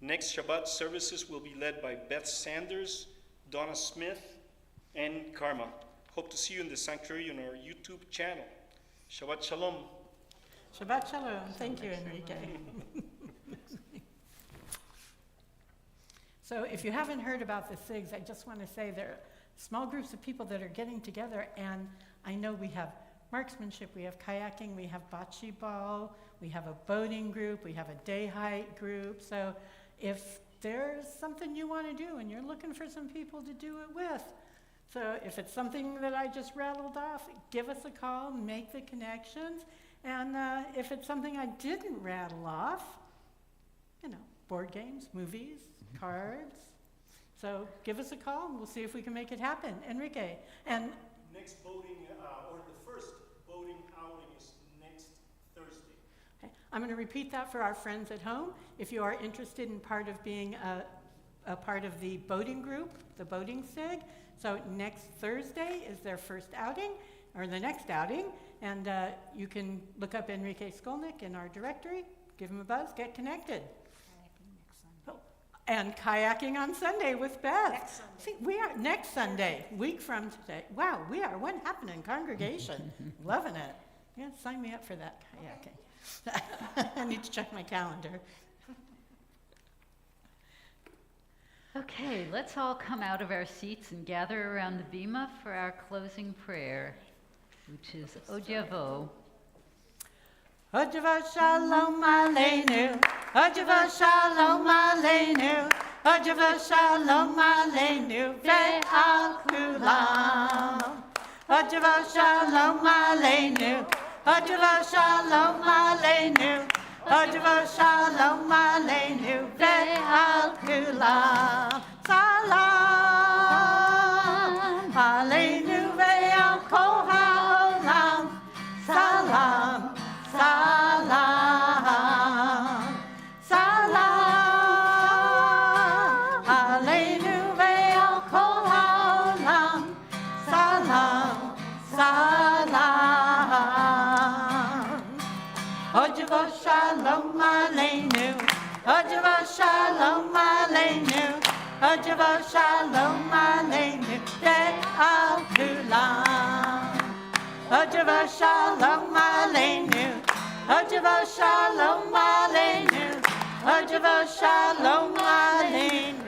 Next Shabbat services will be led by Beth Sanders, Donna Smith, and Karma. Hope to see you in the sanctuary on our YouTube channel. Shabbat Shalom. Shabbat Shalom. Thank you, Enrique. So if you haven't heard about the SIGs, I just want to say there are small groups of people that are getting together, and I know we have marksmanship, we have kayaking, we have bocce ball, we have a boating group, we have a day hike group. So if there's something you want to do and you're looking for some people to do it with, so if it's something that I just rattled off, give us a call, make the connections. And if it's something I didn't rattle off, board games, movies, cards. So give us a call and we'll see if we can make it happen. Enrique. And Next boating, or the first boating outing is next Thursday. okay, I'm going to repeat that for our friends at home. If you are interested in part of being a part of the boating group, the boating SIG, so next Thursday is their first outing, or the next outing, and you can look up Enrique Skolnick in our directory, give him a buzz, get connected. And kayaking on Sunday with Beth. Next Sunday. See, we are next Sunday, week from today. Wow, we are one happening congregation. Loving it. Yeah, sign me up for that kayaking. I need to check my calendar. Okay, let's all come out of our seats and gather around the Bima for our closing prayer, which is Ojavo. Ojava shalom aleinu, Ojava shalom aleinu, Ojava shalom aleinu, ve'al kulam. Ojava shalom aleinu, Ojava shalom aleinu, Ojava shalom aleinu, ve'al kulam. Salam aleinu ve'al kol ha'olam. Salam. Salam, salam, aleinu ve'al kol ha'olam. Salam, salam. Ojava shalom aleinu, Ojava shalom aleinu, Ojava shalom aleinu, ve'al kulam. Ojava shalom aleinu, Ojava shalom aleinu, Hajavo Shalom Aleinu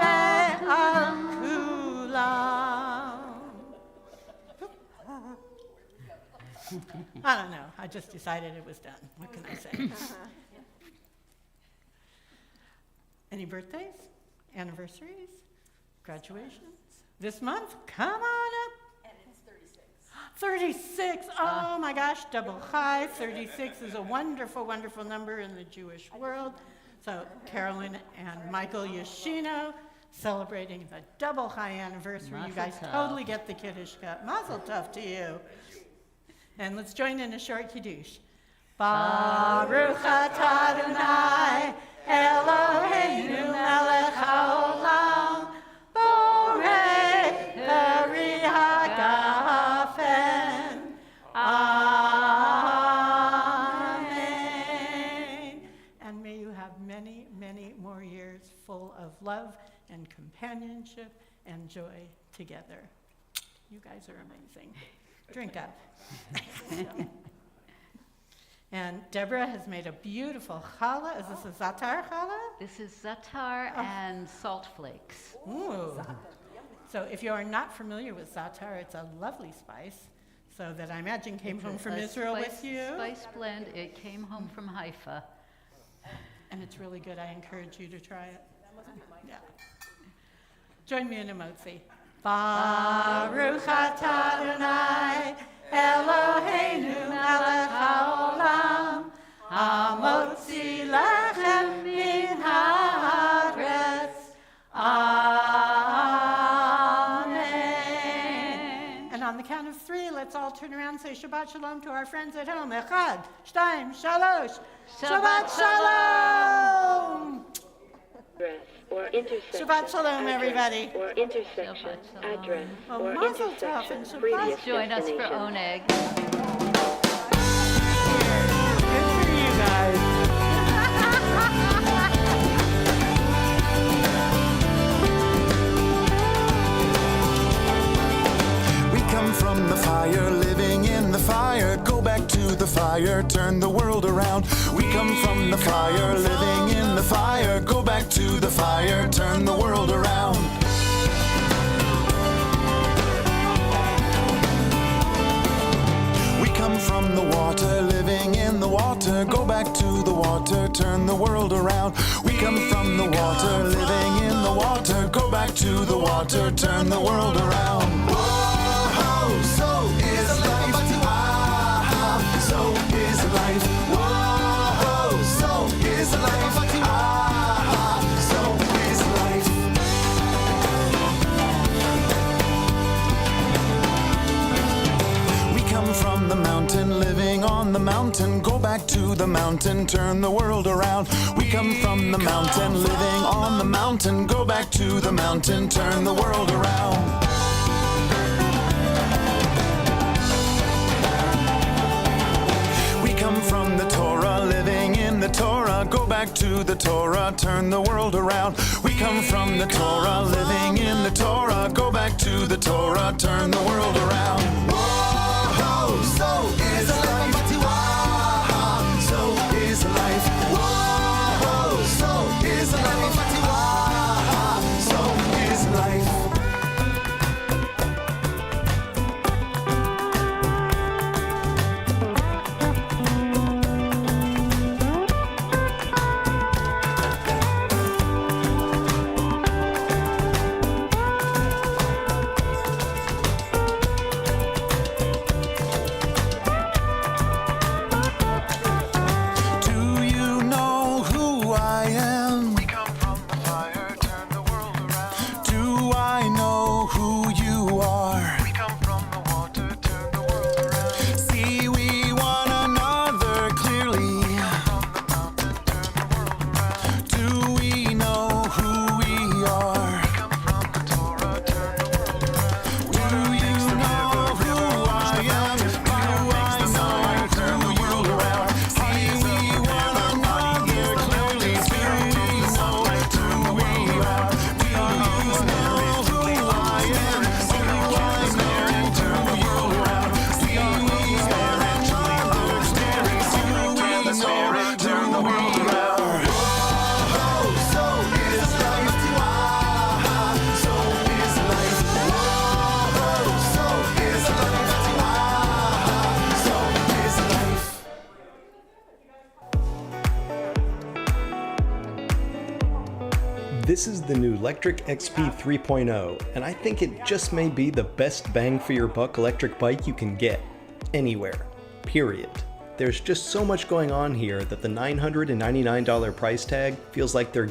Ve'al Kulam. I don't know. I just decided it was done. What can I say? Any birthdays? Anniversaries? Graduations? This month? Come on up. 36. Oh my gosh, double high. 36 is a wonderful, wonderful number in the Jewish world. So Carolyn and Michael Yoshino celebrating the double high anniversary. You guys Mazel tov. totally get the Kiddush cut. Mazel tov to you. And let's join in a short Kiddush. Baruch atah Adonai Eloheinu melech haolam borei peri hagafen. Amen. And may you have many, many more years full of love and companionship and joy together. You guys are amazing. Drink up. And Deborah has made a beautiful challah. Is this a zatar challah? This is za'atar and salt flakes. Ooh. So if you are not familiar with zatar, it's a lovely spice. So that I imagine came home from A Israel spice- with you. Spice blend. It came home from Haifa. And it's really good. I encourage you to try it. Yeah. Join me in a motzi. Baruch atah Adonai Eloheinu melech haolam hamotzi lechem min haaretz. Amen. And on the count of 3, let's all turn around and say Shabbat Shalom to our friends at home. Echad, shtayim, shalosh. Shabbat Shalom. Address or intersection. Shabbat Shalom, address everybody. Or intersection. Shabbat Shalom. Address Well, or Mazel tov and intersection. Shabbat. Previous Join us for destination. Oneg. Good for you guys. We come from the fire, living in the fire. Go back to the fire, turn the world around. We come from the fire, living in the fire. Go back to the fire, turn the world around. We come from the water, living in the water. Go back to the water, turn the world around. We come from the water, living in the water. Go back to the water, turn the world around. Whoa, so is life. Ah, so is life. Whoa, so is life. Ah, so is life. We come from the mountain, living on the mountain. Go back to the mountain, turn the world around. We come from the mountain, living on the mountain. Go back to the mountain, turn the world around. We come from the Torah, living in the Torah. Go back to the Torah, turn the world around. We come from the Torah, living in the Torah. Go back to the Torah, turn the world around. Whoa, so is life. Ah, so is life. Whoa, so is life. Ah, so is life. This is the new Lectric XP 3.0, and I think it just may be the best bang for your buck electric bike you can get. Anywhere. Period. There's just so much going on here that the $999 price tag feels like they're